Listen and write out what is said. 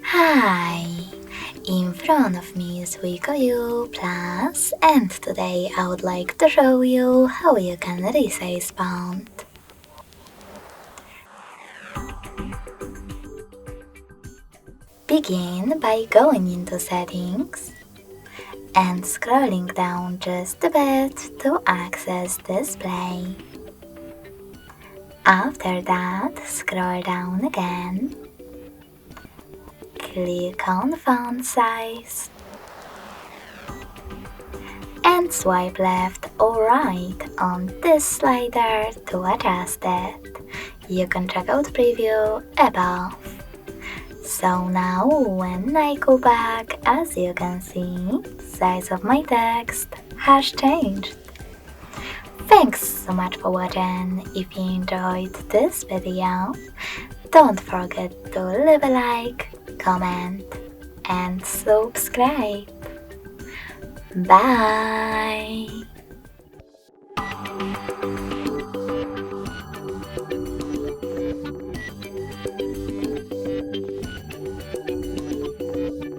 Hi! In front of me is WIKO U Pulse, and today I would like to show you how you can reset sound. Begin by going into Settings and scrolling down just a bit to access Display. After that, scroll down again. Click on Font Size and swipe left or right on this slider to adjust it. You can check out preview above. So now when I go back, as you can see, size of my text has changed. Thanks so much for watching. If you enjoyed this video, don't forget to leave a like, comment and subscribe. Bye!